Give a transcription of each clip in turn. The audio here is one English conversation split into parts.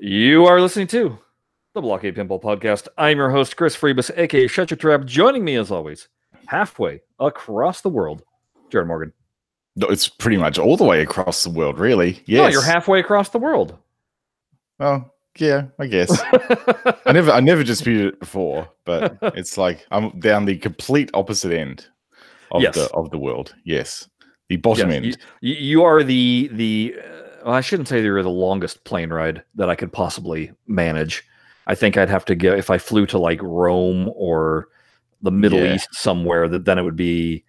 You are listening to the BlahCade Pinball Podcast. I'm your host, Chris Freebus, aka Shut Your Trap. Joining me, as always, halfway across the world, Jared Morgan. No, it's pretty much all the way across the world, really. Yes. No, you're halfway across the world. Oh, yeah, I guess. I never disputed it before, but it's like I'm down the complete opposite end of the world. Yes, the bottom end. You are the. Well, I shouldn't say you're the longest plane ride that I could possibly manage. I think I'd have to go if I flew to like Rome or the Middle East somewhere. Then it would be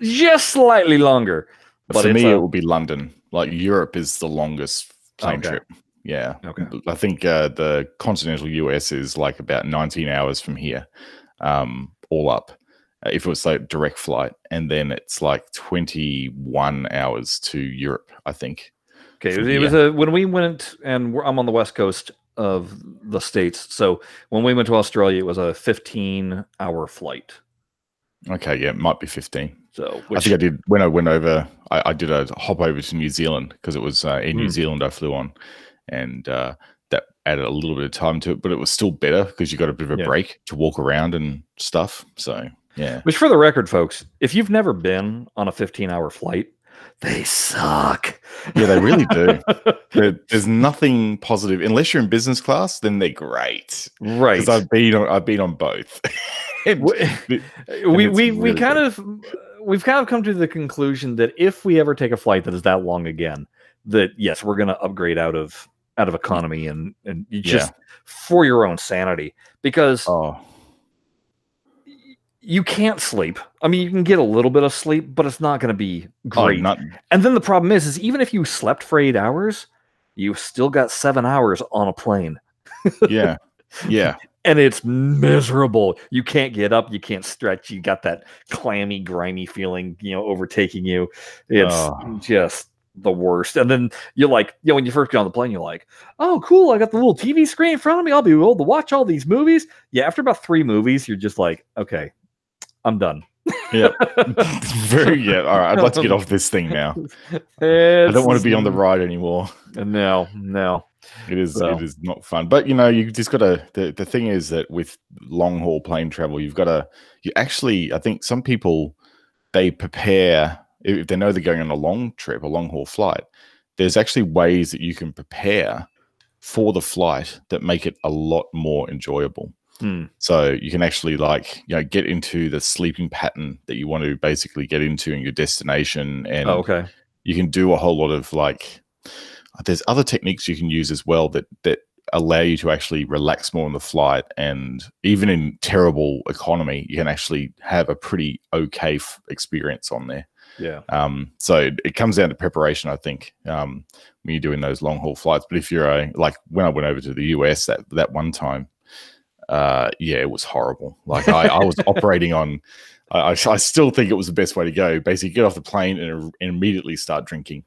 just slightly longer. But for me, it would be London. Like Europe is the longest plane trip. Yeah. Okay. I think the continental US is like about 19 hours from here, all up. If it was like direct flight, and then it's like 21 hours to Europe, I think. Okay, it was when we went, and I'm on the west coast of the States, so when we went to Australia, it was a 15-hour flight. Okay, yeah, it might be 15. So I think I did when I went over. I did a hop over to New Zealand because it was in New Zealand I flew on, and that added a little bit of time to it, but it was still better because you got a bit of a break to walk around and stuff. So yeah. Which, for the record, folks, if you've never been on a 15-hour flight, they suck. Yeah, they really do. There's nothing positive unless you're in business class. Then they're great, right? Because I've been on both. We've kind of come to the conclusion that if we ever take a flight that is that long again, that yes, we're going to upgrade out of economy and you just for your own sanity, because you can't sleep. I mean, you can get a little bit of sleep, but it's not going to be great. And then the problem is even if you slept for 8 hours, you've still got 7 hours on a plane. Yeah. And it's miserable. You can't get up. You can't stretch. You got that clammy, grimy feeling, overtaking you. It's just the worst. And then you're like, when you first get on the plane, you're like, oh, cool. I got the little TV screen in front of me. I'll be able to watch all these movies. Yeah. After about 3 movies, you're just like, okay, I'm done. Yeah. All right. I'd like to get off this thing now. I don't want to be on the ride anymore. No. It is not fun. But you just gotta the thing is that with long haul plane travel, I think some people, they prepare if they know they're going on a long trip, a long haul flight. There's actually ways that you can prepare for the flight that make it a lot more enjoyable. So you can actually get into the sleeping pattern that you want to basically get into in your destination, and you can do a whole lot of there's other techniques you can use as well that allow you to actually relax more on the flight, and even in terrible economy, you can actually have a pretty okay experience on there. Yeah. So it comes down to preparation, I think, when you're doing those long haul flights. But if you're when I went over to the US that one time. It was horrible. I was operating on, I still think it was the best way to go. Basically, get off the plane and immediately start drinking,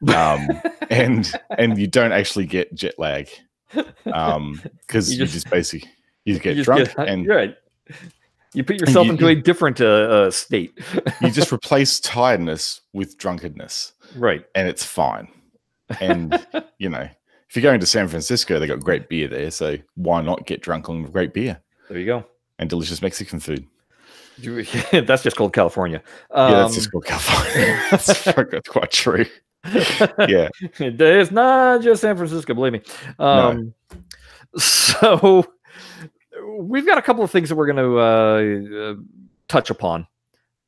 and you don't actually get jet lag, because you get drunk and you put yourself into a different state. You just replace tiredness with drunkenness, right? And it's fine. And if you're going to San Francisco, they got great beer there, so why not get drunk on great beer? There you go. And delicious Mexican food. That's just called California. That's just called California. That's quite true. Yeah. It's not just San Francisco, believe me. No. So we've got a couple of things that we're going to touch upon.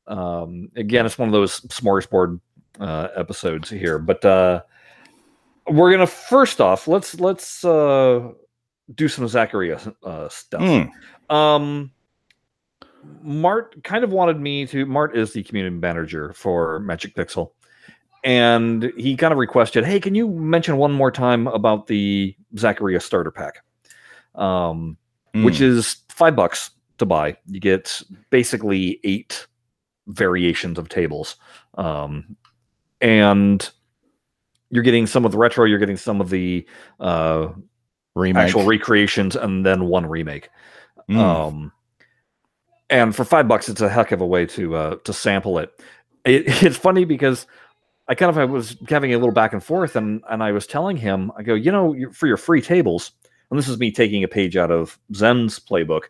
Again, it's one of those smorgasbord episodes here, but we're gonna first off let's do some Zachariah stuff. Mart kind of wanted me to. Mart is the community manager for Magic Pixel, and he kind of requested, "Hey, can you mention one more time about the Zachariah starter pack, which is $5 to buy? You get basically 8 variations of tables, and you're getting some of the retro, you're getting some of the actual recreations, and then 1 remake. And for $5, it's a heck of a way to sample it. It's funny because I was having a little back and forth, and I was telling him, I go, for your free tables, and this is me taking a page out of Zen's playbook.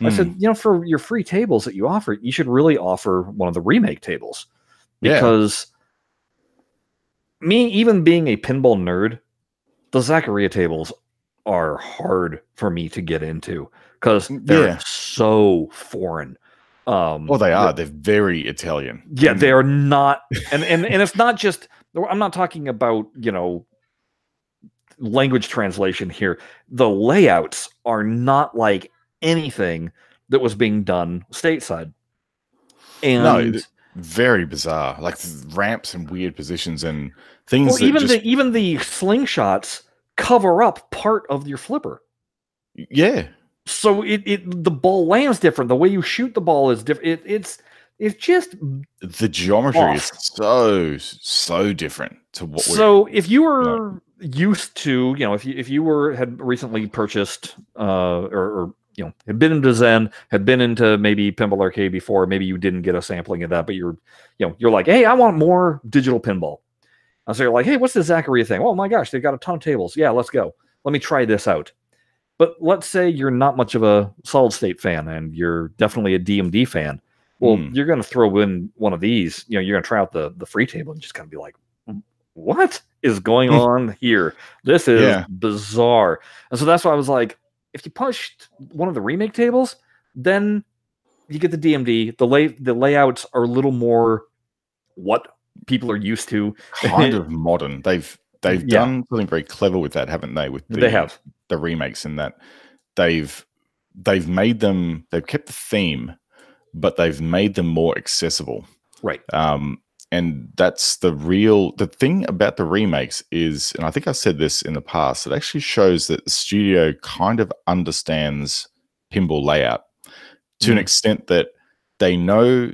I said, for your free tables that you offer, you should really offer one of the remake tables, because me, even being a pinball nerd, the Zaccaria tables are hard for me to get into because they're so foreign. Well, they are. They're very Italian. Yeah, they are not. And it's not just, I'm not talking about, language translation here. The layouts are not like anything that was being done stateside. And no, very bizarre, like ramps and weird positions and things. Well, even the slingshots cover up part of your flipper. Yeah. So the ball lands different. The way you shoot the ball is different. It's just the geometry is so different to what. So if you were used to, if you had recently purchased or had been into Zen, had been into maybe Pinball Arcade before, maybe you didn't get a sampling of that, but you're like, hey, I want more digital pinball. And so you're like, hey, what's the Zaccaria thing? Oh my gosh, they've got a ton of tables. Yeah, let's go. Let me try this out. But let's say you're not much of a solid state fan and you're definitely a DMD fan. Well, you're going to throw in one of these, you're going to try out the free table and just kind of be like, what is going on here? This is bizarre. And so that's why I was like, if you pushed one of the remake tables, then you get the DMD. The layouts are a little more what people are used to. Kind of modern. They've done something very clever with that, haven't they? With the remakes, in that they've made them, they've kept the theme, but they've made them more accessible. Right. And that's the thing about the remakes is, and I think I said this in the past, it actually shows that the studio kind of understands pinball layout to an extent that they know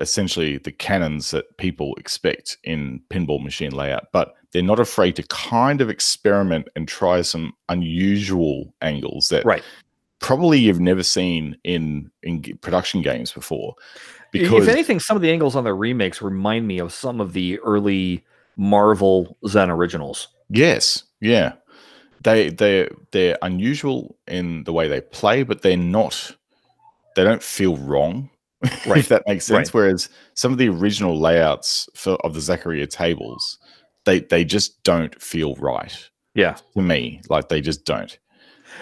essentially the canons that people expect in pinball machine layout, but they're not afraid to kind of experiment and try some unusual angles that probably you've never seen in production games before. Because, if anything, some of the angles on their remakes remind me of some of the early Marvel Zen originals. Yes, yeah, they're unusual in the way they play, but they don't feel wrong. Right. If that makes sense. Right. Whereas some of the original layouts of the Zaccaria tables, they just don't feel right. Yeah, to me, like they just don't.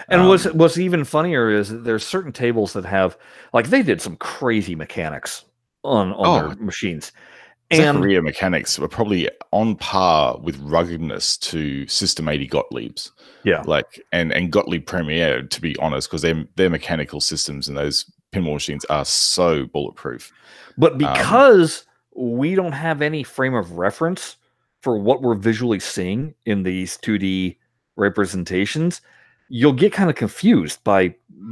And what's even funnier is that there's certain tables that have, like, they did some crazy mechanics on their machines. And Zaccaria mechanics were probably on par with ruggedness to System 80 Gottlieb's. Yeah, like and Gottlieb Premier, to be honest, because their mechanical systems in those pinball machines are so bulletproof. But because we don't have any frame of reference for what we're visually seeing in these 2D representations, you'll get kind of confused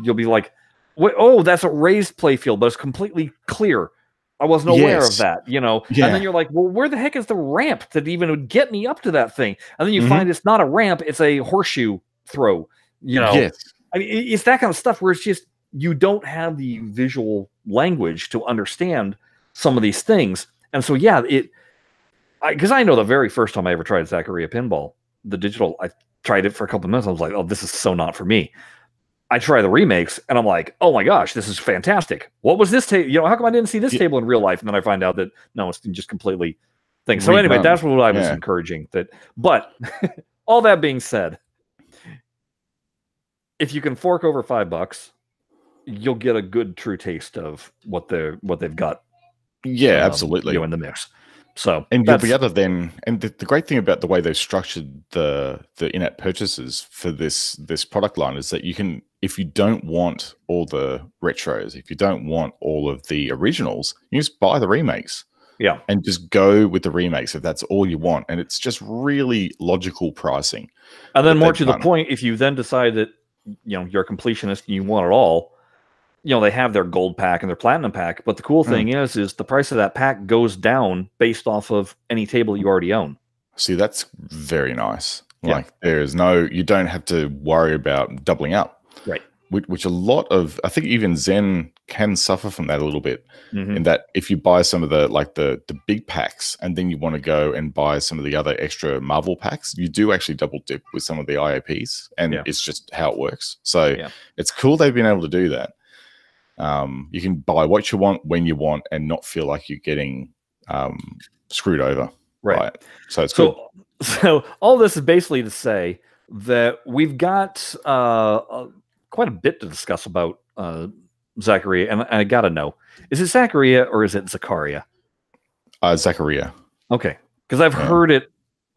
you'll be like, oh, that's a raised playfield, but it's completely clear. I wasn't aware of that, And then you're like, well, where the heck is the ramp that even would get me up to that thing? And then you find it's not a ramp, it's a horseshoe throw, Yes. I mean, it's that kind of stuff where it's just, you don't have the visual language to understand some of these things. And so, because I know the very first time I ever tried Zaccaria Pinball, the digital, I tried it for a couple of minutes. I was like, oh, this is so not for me. I try the remakes and I'm like, oh my gosh, this is fantastic. What was this table? How come I didn't see this table in real life? And then I find out that no, it's just completely things. So anyway, that's what I was encouraging. But all that being said, if you can fork over $5, you'll get a good true taste of what they've got. Yeah, absolutely. In the mix. So, and you'll be able to then, and the great thing about the way they've structured the in-app purchases for this product line is that you can, if you don't want all the retros, if you don't want all of the originals, you just buy the remakes. Yeah. And just go with the remakes if that's all you want. And it's just really logical pricing. And then more to the point, if you then decide that, you're a completionist and you want it all, they have their gold pack and their platinum pack, but the cool thing is the price of that pack goes down based off of any table you already own. See, that's very nice. Like you don't have to worry about doubling up. Right. which a lot of, I think even Zen can suffer from that a little bit. Mm-hmm. In that if you buy some of the big packs and then you want to go and buy some of the other extra Marvel packs, you do actually double dip with some of the IOPs, and it's just how it works. So it's cool they've been able to do that. You can buy what you want when you want and not feel like you're getting screwed over. Right. So it's good. So all this is basically to say that we've got quite a bit to discuss about Zachariah, and I gotta know, is it Zachariah or is it Zachariah? Zachariah. Okay, because I've heard it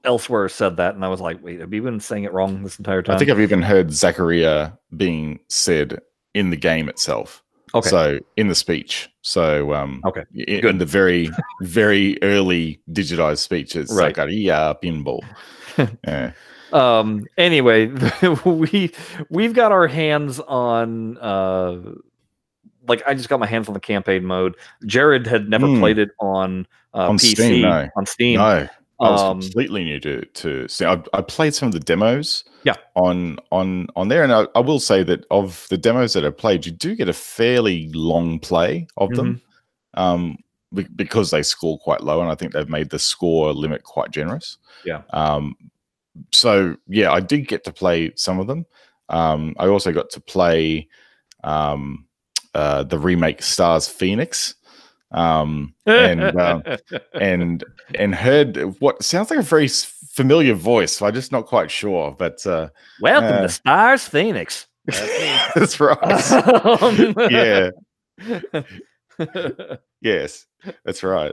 elsewhere said that, and I was like, wait, have you been saying it wrong this entire time? I think I've even heard Zachariah being said in the game itself. Okay. So in the speech. So okay, in the very, very early digitized speeches, Zachariah Pinball. Yeah. Anyway, we've got our hands on like I just got my hands on the campaign mode. Jared had never played it on PC. Steam, no. On Steam. No. I was completely new to Steam. I played some of the demos on there, and I will say that of the demos that I played, you do get a fairly long play of them. Because they score quite low, and I think they've made the score limit quite generous. Yeah. So yeah, I did get to play some of them. I also got to play the remake Stars Phoenix, and heard what sounds like a very familiar voice. So I'm just not quite sure. But welcome to Stars Phoenix. That's right. Yeah. Yes, that's right.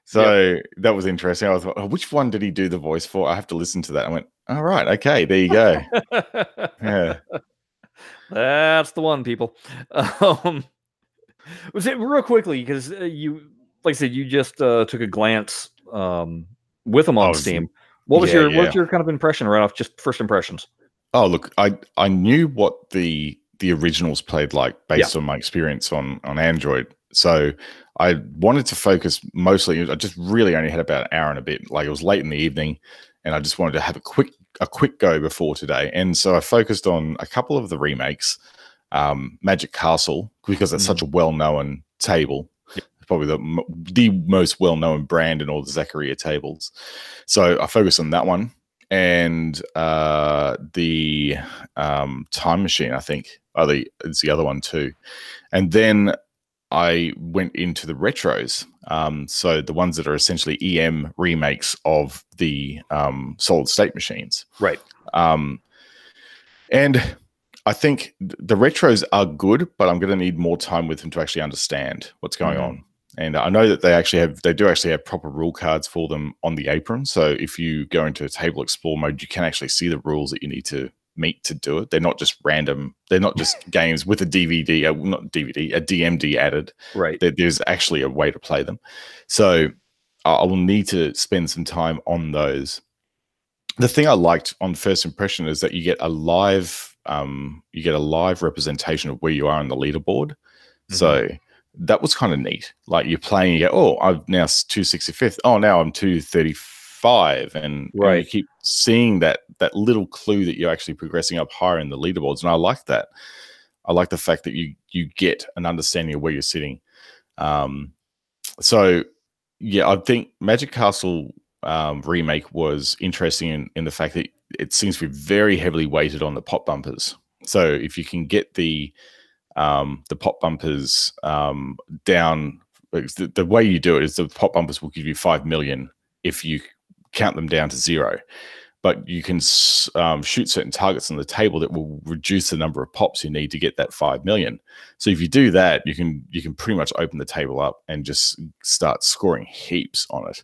So that was interesting. I was like, oh, which one did he do the voice for? I have to listen to that. I went, all right, okay, there you go. Yeah, that's the one, people. Was it real quickly, because you, like I said, you just took a glance with them on Steam. What was your kind of impression right off, just first impressions? Oh, look, I knew what the originals played like based on my experience on Android. So I wanted to focus mostly. I just really only had about an hour and a bit. Like, it was late in the evening, and I just wanted to have a quick go before today. And so I focused on a couple of the remakes, Magic Castle, because it's such a well-known table. Probably the most well-known brand in all the Zachariah tables. So I focused on that one, and the Time Machine, I think, it's the other one too. And then I went into the retros, so the ones that are essentially EM remakes of the solid state machines. Right. And I think the retros are good, but I'm going to need more time with them to actually understand what's going on. And I know that they do actually have proper rule cards for them on the apron. So if you go into Table Explore mode, you can actually see the rules that you need to meet to do it. They're not just random. They're not just games with a DVD, not DVD, a DMD added. Right. There's actually a way to play them. So I will need to spend some time on those. The thing I liked on first impression is that you get a live representation of where you are on the leaderboard. So that was kind of neat. Like, you're playing, you go, oh, I'm now 265th. Oh, now I'm 235, and you keep seeing that little clue that you're actually progressing up higher in the leaderboards, and I like that. I like the fact that you get an understanding of where you're sitting. So yeah, I think Magic Castle remake was interesting in the fact that it seems to be very heavily weighted on the pop bumpers. So if you can get the pop bumpers down, the way you do it is the pop bumpers will give you 5 million if you count them down to 0. But you can shoot certain targets on the table that will reduce the number of pops you need to get that 5 million. So if you do that, you can pretty much open the table up and just start scoring heaps on it.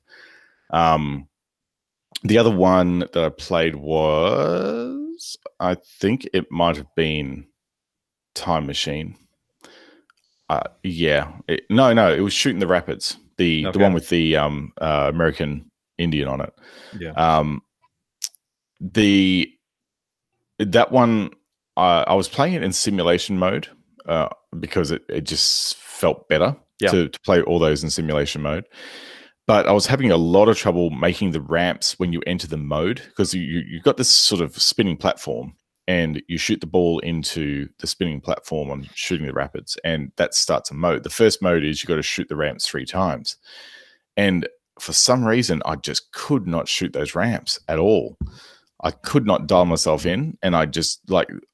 The other one that I played was, I think it might have been Time Machine. It was Shooting the Rapids, the one with the American Indian on it. That one, I was playing it in simulation mode because it just felt better to play all those in simulation mode. But I was having a lot of trouble making the ramps when you enter the mode, because you've got this sort of spinning platform, and you shoot the ball into the spinning platform on shooting the rapids, and that starts a mode. The first mode is you got to shoot the ramps 3 times. And for some reason, I just could not shoot those ramps at all. I could not dial myself in, and I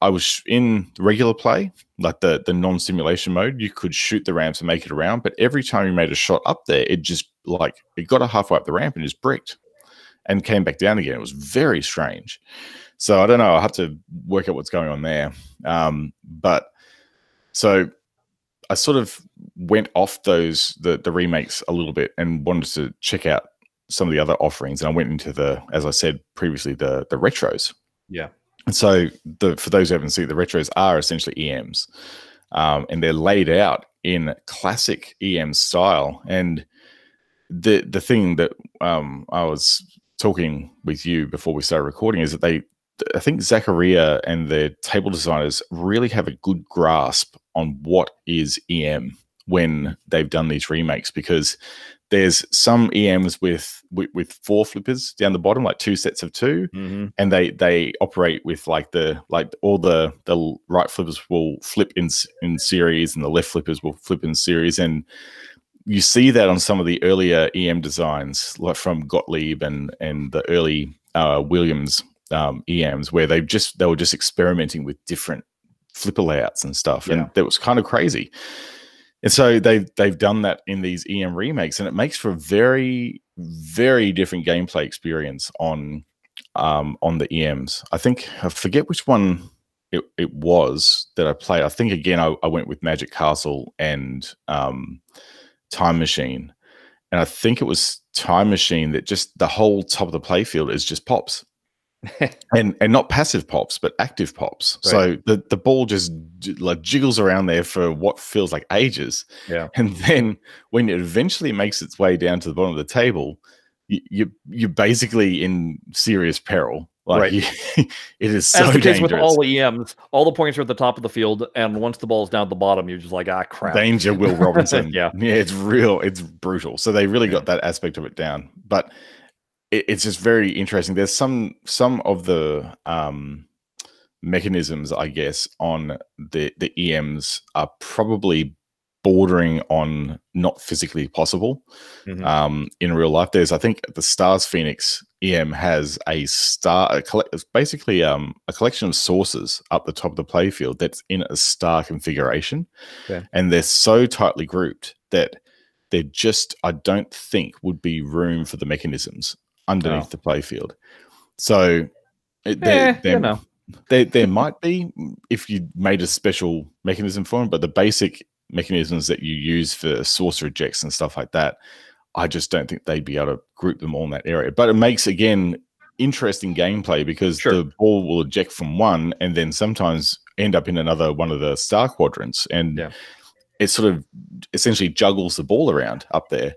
was in regular play, like the non-simulation mode. You could shoot the ramps and make it around, but every time you made a shot up there, it just it got a halfway up the ramp and just bricked and came back down again. It was very strange. So I don't know. I have to work out what's going on there. But so I sort of went off the remakes a little bit and wanted to check out some of the other offerings, and I went into as I said previously, the retros. Yeah. And so for those who haven't seen, the retros are essentially EMs, and they're laid out in classic EM style. And the thing that I was talking with you before we started recording is that I think Zachariah and the table designers really have a good grasp on what is EM when they've done these remakes, because there's some EMs with 4 flippers down the bottom, like 2 sets of 2, and they operate with all the right flippers will flip in series and the left flippers will flip in series. And you see that on some of the earlier EM designs, like from Gottlieb and the early Williams EMs, where they were just experimenting with different flipper layouts and stuff, and that was kind of crazy. And so they've done that in these EM remakes, and it makes for a very, very different gameplay experience on the EMs. I forget which one it was that I played. I think again I went with Magic Castle and Time Machine, and I think it was Time Machine that just the whole top of the playfield is just pops. and not passive pops, but active pops. Right. So the ball just jiggles around there for what feels like ages. Yeah. And then when it eventually makes its way down to the bottom of the table, you're basically in serious peril. Right. It is so dangerous. As the case with all EMs, all the points are at the top of the field, and once the ball's down at the bottom, you're just like, crap. Danger, Will Robinson. Yeah, it's real. It's brutal. So they really got that aspect of it down. But it's just very interesting. There's some of the mechanisms, I guess, on the EMs are probably bordering on not physically possible in real life. I think the Stars Phoenix EM has basically a collection of sources up the top of the playfield that's in a star configuration, and they're so tightly grouped that they're just, I don't think, would be room for the mechanisms underneath the playfield. So there might be if you made a special mechanism for them, but the basic mechanisms that you use for saucer ejects and stuff like that, I just don't think they'd be able to group them all in that area. But it makes, again, interesting gameplay, because the ball will eject from one and then sometimes end up in another one of the star quadrants, and it sort of essentially juggles the ball around up there.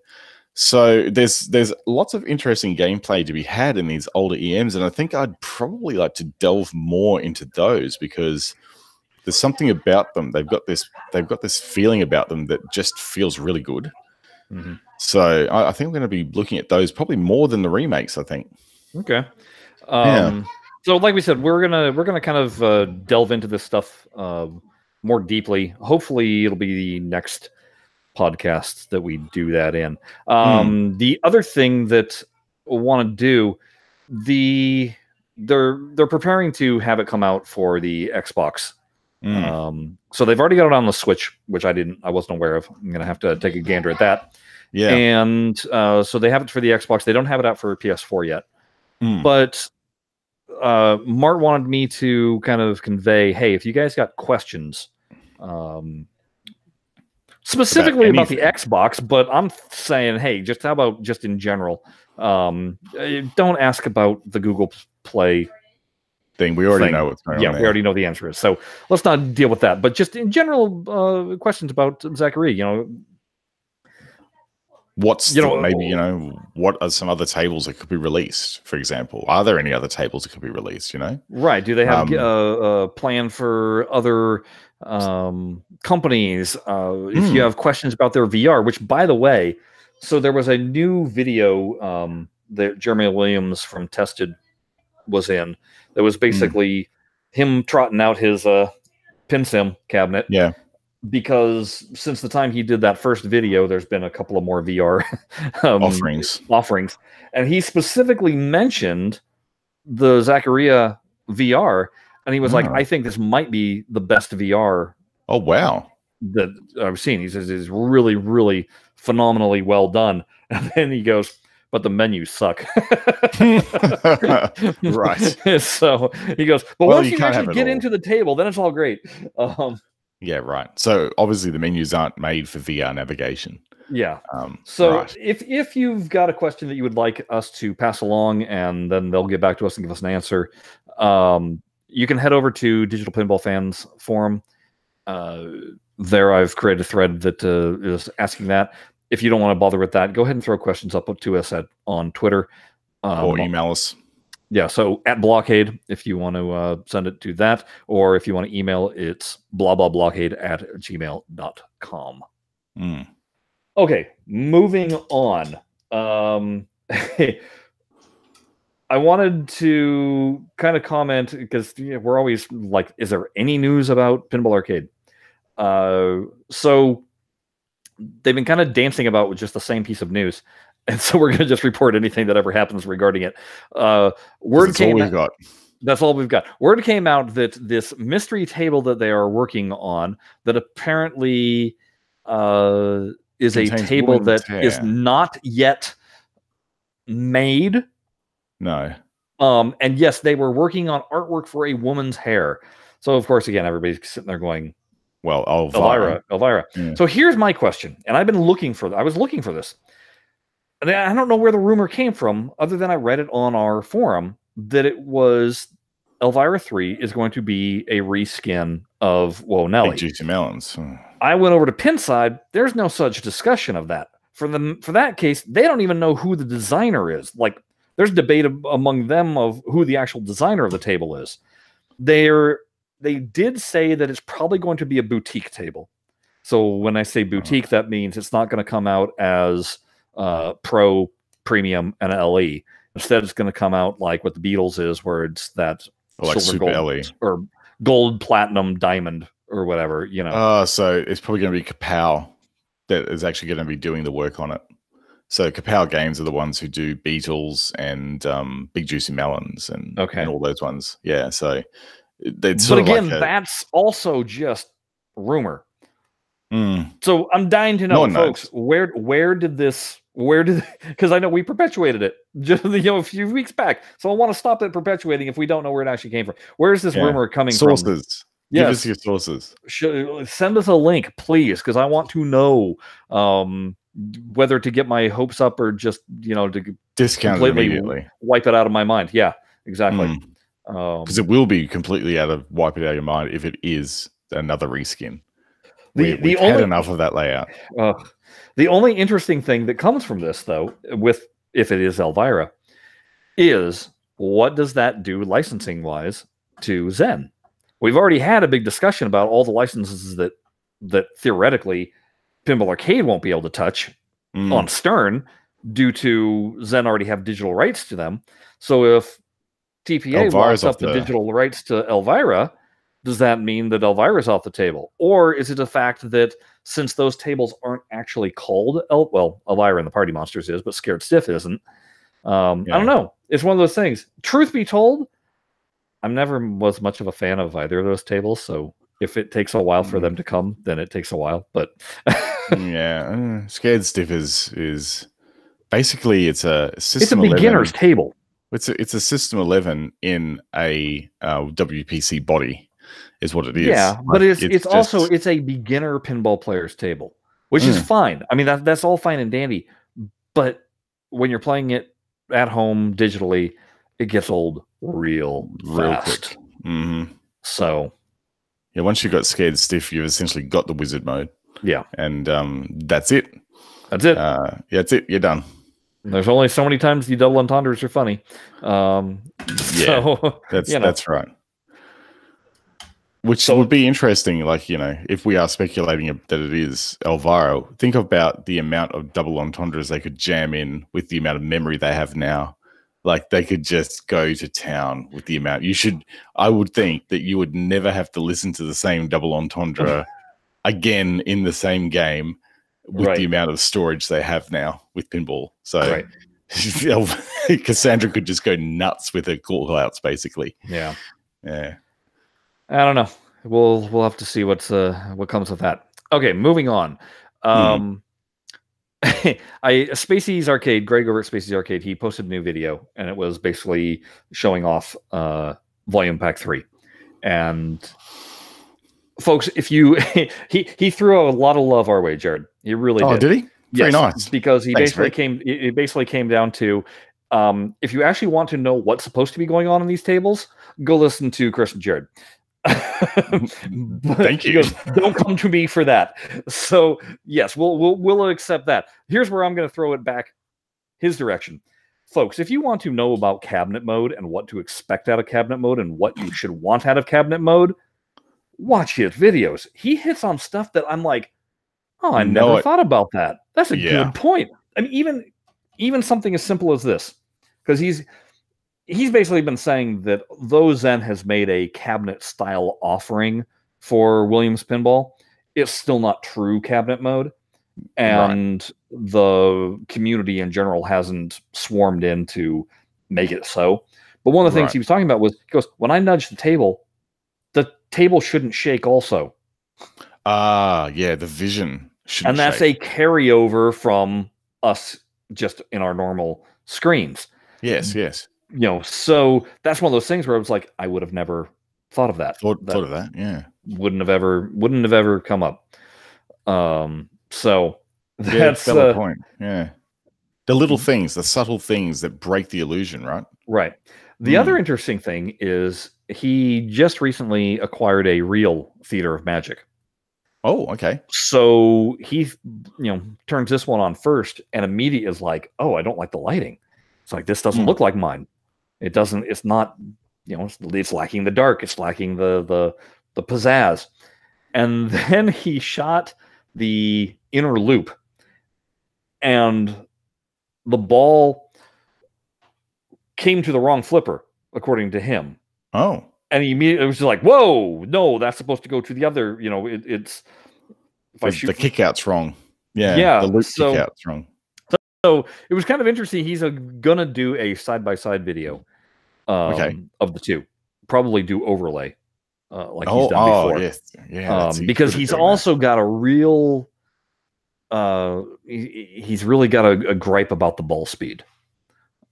So there's lots of interesting gameplay to be had in these older EMs, and I think I'd probably like to delve more into those, because there's something about them. They've got this feeling about them that just feels really good. So I think I'm going to be looking at those probably more than the remakes, I think. Okay. So like we said, we're gonna kind of delve into this stuff more deeply. Hopefully it'll be the next podcast that we do that in. The other thing that I want to do, they're preparing to have it come out for the Xbox. So they've already got it on the Switch, which I wasn't aware of. I'm gonna have to take a gander at that. Yeah. And so they have it for the Xbox. They don't have it out for PS4 yet. But Mart wanted me to kind of convey, hey, if you guys got questions, specifically about the Xbox, but I'm saying, hey, how about just in general? Don't ask about the Google Play thing. We already know what's going on. Yeah, we already know the answer is. So let's not deal with that. But just in general, questions about Zachary, what are some other tables that could be released, for example? Are there any other tables that could be released, Right. Do they have a plan for other companies? If you have questions about their VR, which, by the way, so there was a new video that Jeremy Williams from Tested was in that was basically him trotting out his pin sim cabinet. Yeah. Because since the time he did that first video, there's been a couple of more VR offerings, and he specifically mentioned the Zaccaria VR, and he was like, "I think this might be the best VR." Oh wow! That I've seen. He says it's really, really phenomenally well done, and then he goes, "But the menus suck." Right. So he goes, "But once you actually get into the table, then it's all great." Yeah, right. So obviously the menus aren't made for VR navigation. Yeah. So if you've got a question that you would like us to pass along, and then they'll get back to us and give us an answer, you can head over to Digital Pinball Fans Forum. There I've created a thread that is asking that. If you don't want to bother with that, go ahead and throw questions up to us on Twitter. Or email us. Yeah, so at BlahCade, if you want to send it to that, or if you want to email, it's blahblahblahcade@gmail.com. Okay, moving on. I wanted to kind of comment, because we're always like, is there any news about Pinball Arcade? So they've been kind of dancing about with just the same piece of news. And so we're going to just report anything that ever happens regarding it. Word came all we've got. That's all we've got. Word came out that this mystery table that they are working on, that apparently is a table that is not yet made. No. And yes, they were working on artwork for a woman's hair. So of course, again, everybody's sitting there going, well, Elvira. Yeah. So here's my question, and I was looking for this. And I don't know where the rumor came from, other than I read it on our forum, that it was Elvira 3 is going to be a reskin of Whoa Nelly. Big Juicy Melons. I went over to Pinside. There's no such discussion of that. For that case, they don't even know who the designer is. Like, there's debate among them of who the actual designer of the table is. They did say that it's probably going to be a boutique table. So when I say boutique, that means it's not going to come out as Pro, Premium, and LE. Instead, it's going to come out like what the Beatles is, where it's that like silver Super gold LE or gold, platinum, diamond, or whatever. So it's probably going to be Kapow that is actually going to be doing the work on it. So Kapow Games are the ones who do Beatles and Big Juicy Melons and all those ones. Yeah. So but again, that's also just rumor. So I'm dying to know, folks, where did because I know we perpetuated it just a few weeks back. So I want to stop that perpetuating if we don't know where it actually came from. Where is this rumor coming from? Sources. Give us your sources. Send us a link, please, because I want to know whether to get my hopes up or just to discount it immediately, wipe it out of my mind. Yeah, exactly. Because it will be completely wipe it out of your mind if it is another reskin. We've had enough of that layout. The only interesting thing that comes from this, though, if it is Elvira, is what does that do licensing-wise to Zen? We've already had a big discussion about all the licenses that theoretically Pinball Arcade won't be able to touch on Stern due to Zen already have digital rights to them. So if TPA locks up the digital rights to Elvira, does that mean that Elvira's off the table? Or is it a fact that since those tables aren't actually called Elvira and the Party Monsters is, but Scared Stiff isn't? I don't know. It's one of those things. Truth be told, I never was much of a fan of either of those tables, so if it takes a while for them to come, then it takes a while. But Scared Stiff is basically it's a system. It's a beginner's table. It's a System 11 in a WPC body. Is what it is. Yeah, but it's also a beginner pinball player's table, which is fine. I mean, that's all fine and dandy. But when you're playing it at home digitally, it gets old real fast. Quick. So, yeah, once you've got Scared Stiff, you've essentially got the wizard mode. Yeah, and that's it. That's it. That's it. You're done. There's only so many times the double entendres are funny. That's right. Which would be interesting, if we are speculating that it is Elvira, think about the amount of double entendres they could jam in with the amount of memory they have now. Like they could just go to town with the amount. I would think that you would never have to listen to the same double entendre again in the same game with the amount of storage they have now with Pinball. So Cassandra could just go nuts with her call outs, basically. Yeah. I don't know. We'll have to see what comes of that. Okay, moving on. Spacey's Arcade, Greg over at Spacey's Arcade, he posted a new video, and it was basically showing off Volume Pack 3. And folks, if you he threw a lot of love our way, Jared. He really did. Oh, did he? Very nice. Because he basically came down to if you actually want to know what's supposed to be going on in these tables, go listen to Chris and Jared. Thank you. Don't come to me for that. So yes, we'll accept that. Here's where I'm going to throw it back his direction. Folks, if you want to know about cabinet mode and what to expect out of cabinet mode and what you should want out of cabinet mode, watch his videos. He hits on stuff that I'm like, oh, I never thought about that. That's a good point. I mean, even something as simple as this, because he's basically been saying that though Zen has made a cabinet style offering for Williams Pinball, it's still not true cabinet mode. And the community in general hasn't swarmed in to make it so. But one of the things he was talking about was, he goes, when I nudge the table shouldn't shake also. The vision shouldn't and that's shake. A carryover from us just in our normal screens. Yes. So that's one of those things where I was like, I would have never thought of that. Thought of that, yeah. Wouldn't have ever come up. So that's a point. Yeah. The little things, the subtle things that break the illusion, right? Right. The other interesting thing is he just recently acquired a real Theater of Magic. Oh, okay. So he, turns this one on first and immediately is like, oh, I don't like the lighting. It's like, this doesn't look like mine. It doesn't, it's not, it's lacking the dark. It's lacking the pizzazz. And then he shot the inner loop and the ball came to the wrong flipper, according to him. Oh. And he immediately was just like, whoa, no, that's supposed to go to the other, it's... If I shoot the kick-out's wrong. Yeah, the loop kick-out's wrong. So it was kind of interesting. He's gonna do a side-by-side video of the two. Probably do overlay like he's done before. Yes. Yeah, because he's also got a real... he's really got a gripe about the ball speed.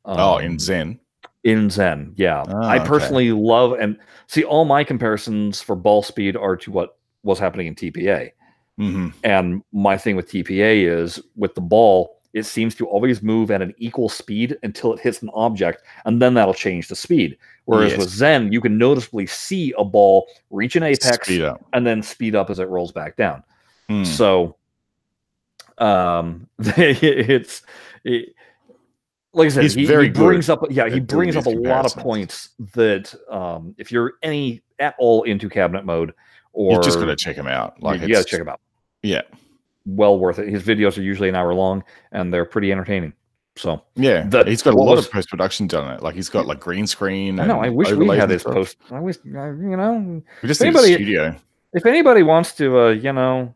In Zen. In Zen, yeah. I personally love and see all my comparisons for ball speed are to what was happening in TPA. Mm-hmm. And my thing with TPA is with the ball, it seems to always move at an equal speed until it hits an object, and then that'll change the speed. Whereas with Zen, you can noticeably see a ball reach an apex and then speed up as it rolls back down. So like I said, he brings up a lot of points that if you're at all into cabinet mode, or you just got to check him out. Like you got to check him out. Yeah, well worth it. His videos are usually an hour long, and they're pretty entertaining. So yeah, he's got a lot of post production done on it. Like he's got like green screen. I know. I wish we had his post. I wish we just need a studio. If anybody wants to,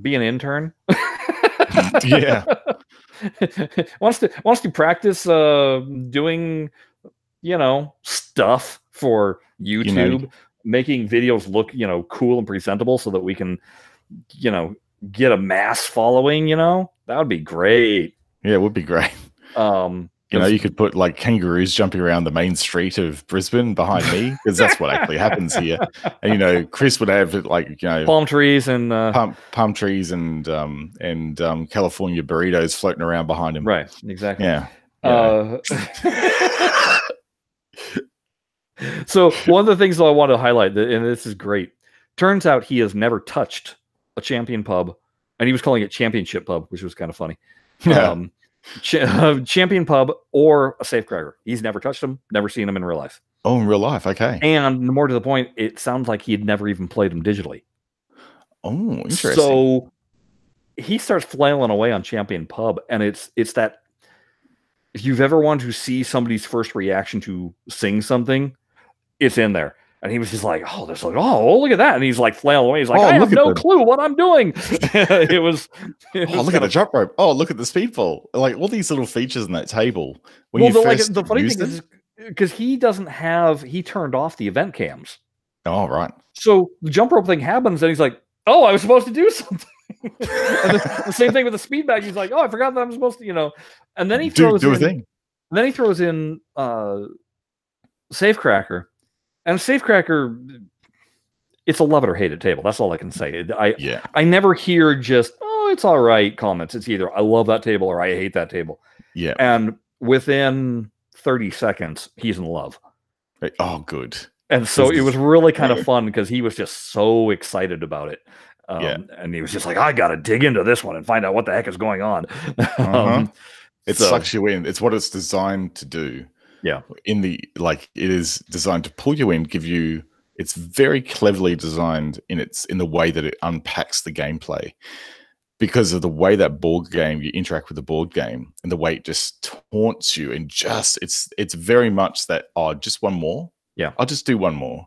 be an intern. Yeah. wants to practice doing stuff for YouTube, making videos look cool and presentable so that we can get a mass following, that would be great. Yeah, it would be great. You could put like kangaroos jumping around the main street of Brisbane behind me, because that's what actually happens here. And Chris would have like palm trees and palm trees and California burritos floating around behind him. Right, exactly. Yeah. So one of the things that I want to highlight, and this is great, turns out he has never touched a Champion Pub, and he was calling it Championship Pub, which was kind of funny. Yeah. Champion Pub or a Safecracker. He's never touched them, never seen them in real life. Oh, in real life, okay. And more to the point, it sounds like he had never even played them digitally. Oh, interesting. So he starts flailing away on Champion Pub, and it's that if you've ever wanted to see somebody's first reaction to sing something, it's in there. And he was just like, oh, there's like, oh, look at that. And he's like flailing away. He's like, I have no clue what I'm doing. it was look at the jump rope. Oh, look at the speedball. Like all these little features in that table. Well, the funny thing is, because he turned off the event cams. Oh, right. So the jump rope thing happens, and he's like, oh, I was supposed to do something. And the same thing with the speed bag. He's like, oh, I forgot that I'm supposed to, and then he throws in Safecracker. And Safecracker, it's a love it or hate it table. That's all I can say. I never hear just, oh, it's all right comments. It's either I love that table or I hate that table. Yeah. And within 30 seconds, he's in love. Oh, good. And so it was really kind of fun because he was just so excited about it. And he was just like, I got to dig into this one and find out what the heck is going on. It sucks you in. It's what it's designed to do. Yeah. It is designed to pull you in, it's very cleverly designed in the way that it unpacks the gameplay, because of the way that board game, you interact with the board game and the way it just taunts you and it's very much that, oh, just one more. Yeah. I'll just do one more.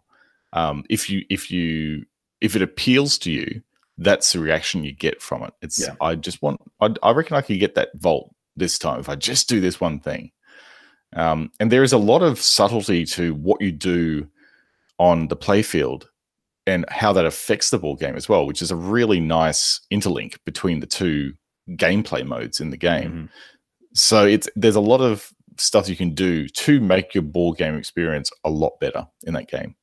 If it appeals to you, that's the reaction you get from it. I reckon I could get that vault this time if I just do this one thing. And there is a lot of subtlety to what you do on the playfield and how that affects the board game as well, which is a really nice interlink between the two gameplay modes in the game. Mm-hmm. So there's a lot of stuff you can do to make your board game experience a lot better in that game.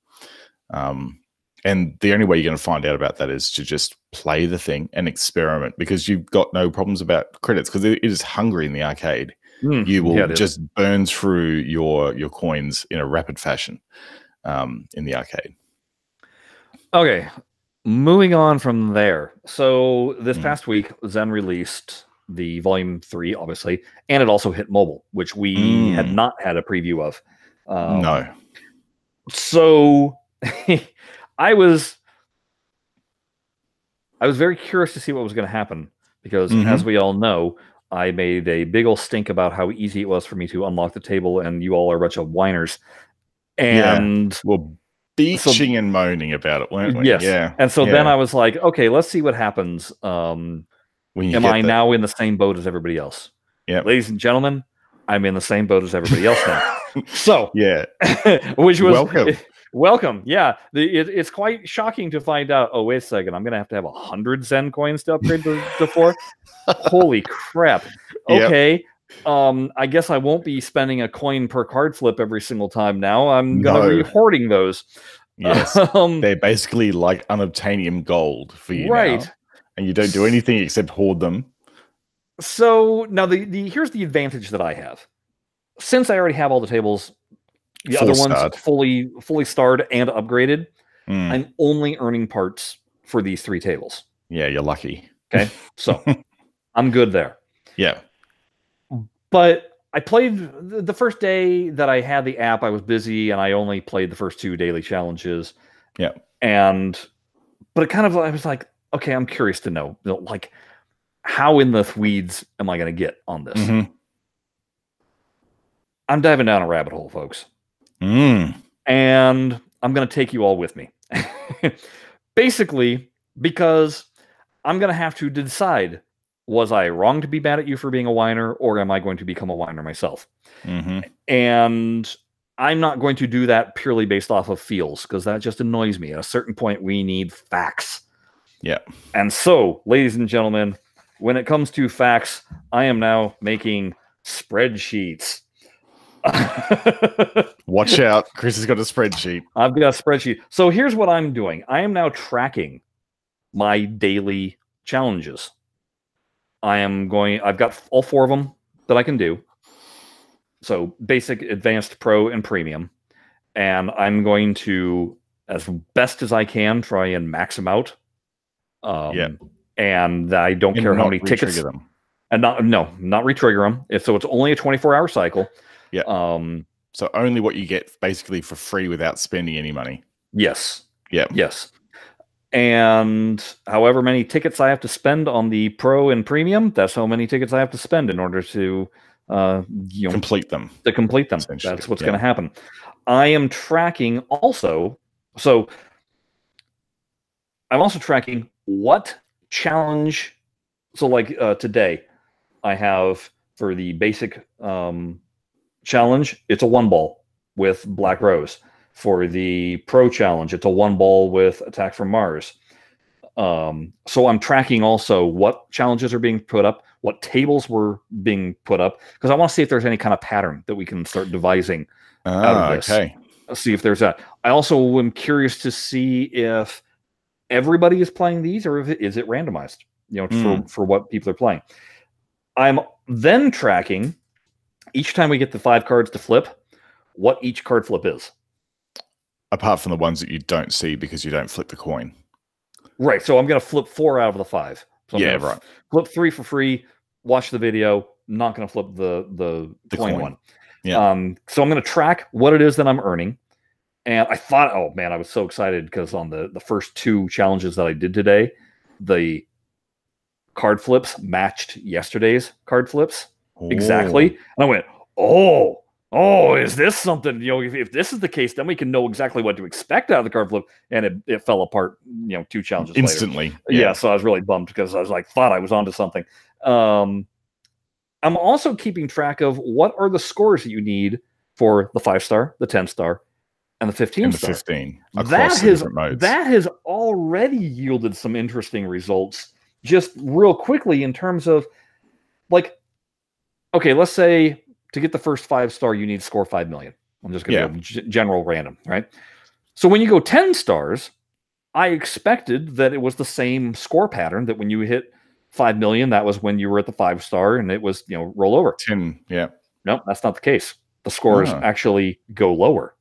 And the only way you're going to find out about that is to just play the thing and experiment, because you've got no problems about credits, because it is hungry in the arcade. You will just burn through your coins in a rapid fashion in the arcade. Okay, moving on from there. So this past week, Zen released the Volume 3, obviously, and it also hit mobile, which we had not had a preview of. No. So I was very curious to see what was going to happen, because as we all know, I made a big old stink about how easy it was for me to unlock the table, and you all are a bunch of whiners. And well, bitching and moaning about it, weren't we? Yes. Yeah. And so then I was like, okay, let's see what happens. Am I now in the same boat as everybody else? Yeah. Ladies and gentlemen, I'm in the same boat as everybody else now. So yeah, which was welcome. Yeah, it's quite shocking to find out. Oh, wait a second, I'm gonna have 100 Zen coins to upgrade to 4. Holy crap! Okay, I guess I won't be spending a coin per card flip every single time now. I'm gonna be hoarding those. Yes, they're basically like unobtainium gold for you, right? Now, and you don't do anything except hoard them. So now here's the advantage that I have. Since I already have all the tables, the other ones fully starred and upgraded, I'm only earning parts for these 3 tables. Yeah, you're lucky. Okay, so I'm good there. Yeah. But I played the first day that I had the app, I was busy, and I only played the first 2 daily challenges. Yeah. But I was like, okay, I'm curious to know, like, how in the weeds am I going to get on this? Mm-hmm. I'm diving down a rabbit hole, folks. And I'm going to take you all with me. Basically, because I'm going to have to decide, was I wrong to be mad at you for being a whiner, or am I going to become a whiner myself? And I'm not going to do that purely based off of feels, because that just annoys me. At a certain point, we need facts. Yeah. And so, ladies and gentlemen, when it comes to facts, I am now making spreadsheets. Watch out. Chris has got a spreadsheet. I've got a spreadsheet. So here's what I'm doing. I am now tracking my daily challenges. I've got all 4 of them that I can do. So basic, advanced, pro, and premium. And I'm going to, as best as I can, try and max them out. And I don't care how many tickets. Them. And not retrigger them. So it's only a 24-hour cycle. Yeah. So only what you get basically for free without spending any money. Yes. Yeah. Yes. And however many tickets I have to spend on the pro and premium, that's how many tickets I have to spend in order to complete them. To complete them. That's what's going to happen. I am tracking also. So I'm also tracking what challenge. So like today, I have for the basic challenge, it's a 1-ball with Black Rose. For the pro challenge, it's a 1-ball with Attack from Mars. So I'm tracking also what challenges are being put up, what tables were being put up, because I want to see if there's any kind of pattern that we can start devising out of this. Okay. Let's see if there's that. I also am curious to see if everybody is playing these or if is it randomized, for what people are playing. I'm then tracking each time we get the 5 cards to flip, what each card flip is. Apart from the ones that you don't see because you don't flip the coin. Right. So I'm going to flip 4 out of the 5. So I'm right. Flip 3 for free. Watch the video. Not going to flip the coin one. Yeah. So I'm going to track what it is that I'm earning. And I thought, oh man, I was so excited because on the first 2 challenges that I did today, the card flips matched yesterday's card flips exactly. And I went, oh, is this something? If this is the case, then we can know exactly what to expect out of the card flip. And it fell apart, 2 challenges instantly. later. Yeah, so I was really bummed because I was like, thought I was onto something. I'm also keeping track of what are the scores that you need for the 5-star, the 10-star, and the 15-star. And the 15 across the different modes. That has already yielded some interesting results. Just real quickly in terms of, like, okay, let's say to get the first 5-star, you need to score 5 million. I'm just going to go general random, right? So when you go 10 stars, I expected that it was the same score pattern, that when you hit 5 million, that was when you were at the 5-star and it was, roll over. 10, yeah. No, that's not the case. The scores actually go lower.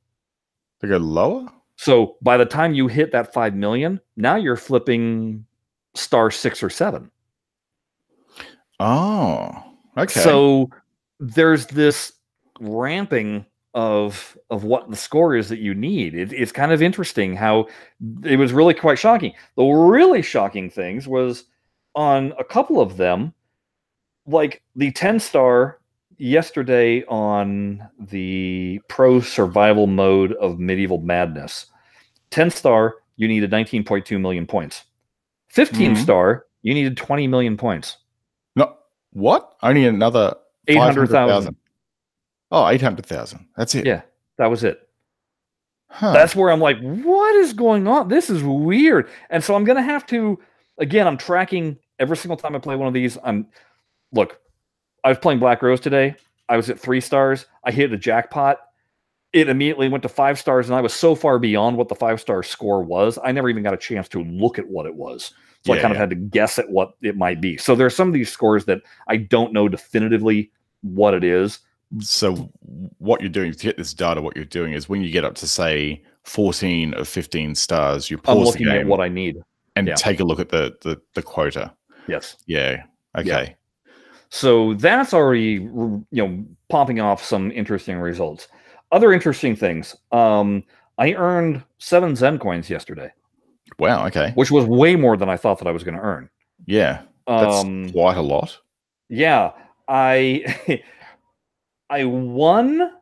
They go lower? So by the time you hit that 5 million, now you're flipping star 6 or 7. Oh, okay. So there's this ramping of what the score is that you need. It's kind of interesting how it was really quite shocking. The really shocking things was on a couple of them, like the 10-star yesterday on the pro survival mode of Medieval Madness. 10-star, you needed 19.2 million points. 15-star, you needed 20 million points. No, what? Only another 800,000. Oh, 800,000. That's it. Yeah, that was it. Huh. That's where I'm like, what is going on? This is weird. And so I'm going to have to, again, I'm tracking every single time I play one of these. Look, I was playing Black Rose today. I was at 3 stars. I hit a jackpot. It immediately went to 5 stars, and I was so far beyond what the 5-star score was, I never even got a chance to look at what it was. So I kind of had to guess at what it might be. So there are some of these scores that I don't know definitively what it is. So what you're doing to get this data, what you're doing is when you get up to, say, 14 of 15 stars, you pause the game at what I need and take a look at the quota. Yes. Yeah. Okay. Yeah. So that's already popping off some interesting results. Other interesting things. I earned 7 Zen coins yesterday. Wow. Okay. Which was way more than I thought that I was going to earn. Yeah. That's quite a lot. Yeah. I won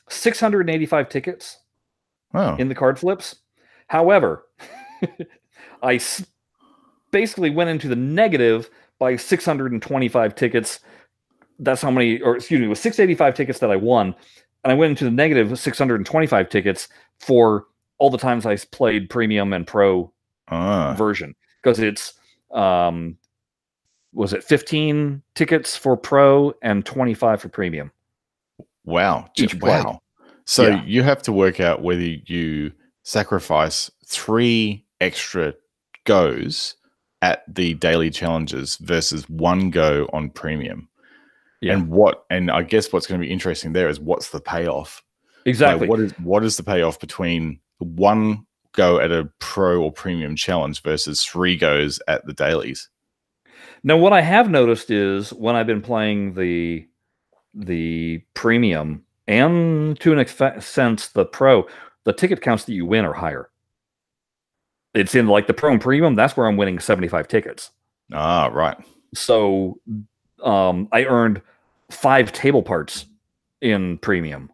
685 tickets in the card flips. However, I basically went into the negative by 625 tickets. That's how many, or excuse me, it was 685 tickets that I won. And I went into the negative 625 tickets for all the times I played premium and pro version. Because it's, was it 15 tickets for pro and 25 for premium? Wow. Wow. So you have to work out whether you sacrifice 3 extra goes at the daily challenges versus 1 go on premium. Yeah. And I guess what's going to be interesting there is what's the payoff? Exactly. Like what is the payoff between 1 go at a pro or premium challenge versus 3 goes at the dailies? Now, what I have noticed is when I've been playing the premium and to an sense the pro, the ticket counts that you win are higher. It's in like the pro and premium. That's where I'm winning 75 tickets. Ah, right. So I earned 5 table parts in premium.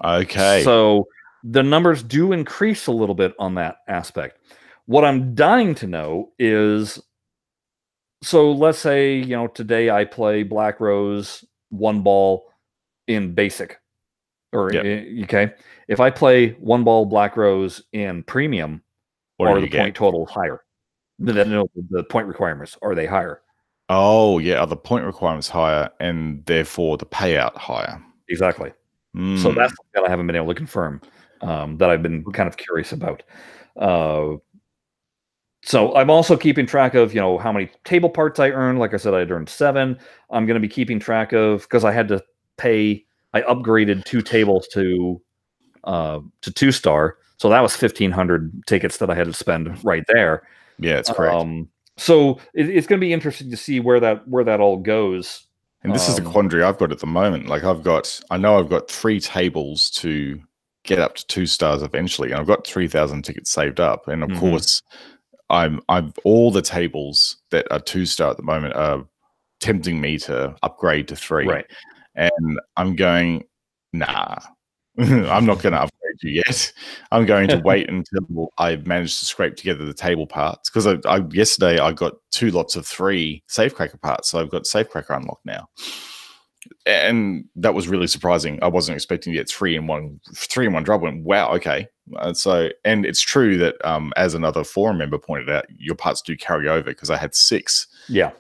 Okay. So the numbers do increase a little bit on that aspect. What I'm dying to know is, so let's say, you know, today I play Black Rose 1 ball in basic, or okay. If I play 1 ball Black Rose in premium, are the point totals higher? The point requirements, are they higher? Oh, yeah. Are the point requirements higher and therefore the payout higher? Exactly. So that's something that I haven't been able to confirm, that I've been kind of curious about. So I'm also keeping track of, you know, how many table parts I earned. Like I said, I'd earned 7. I'm going to be keeping track of, because I had to pay. I upgraded 2 tables to 2-star, so that was 1,500 tickets that I had to spend right there. Yeah, it's correct. So it's going to be interesting to see where that all goes. And this is a quandary I've got at the moment. Like I know I've got 3 tables to get up to 2 stars eventually, and I've got 3,000 tickets saved up. And of course, I've all the tables that are 2-star at the moment are tempting me to upgrade to 3. Right. And I'm going, nah, I'm not going to upgrade you yet. I'm going to wait until I've managed to scrape together the table parts, because yesterday I got 2 lots of 3 Safecracker parts, so I've got Safecracker unlocked now, and that was really surprising. I wasn't expecting to get 3 in one drop. Went, wow, okay. And it's true that as another forum member pointed out, your parts do carry over, because I had 6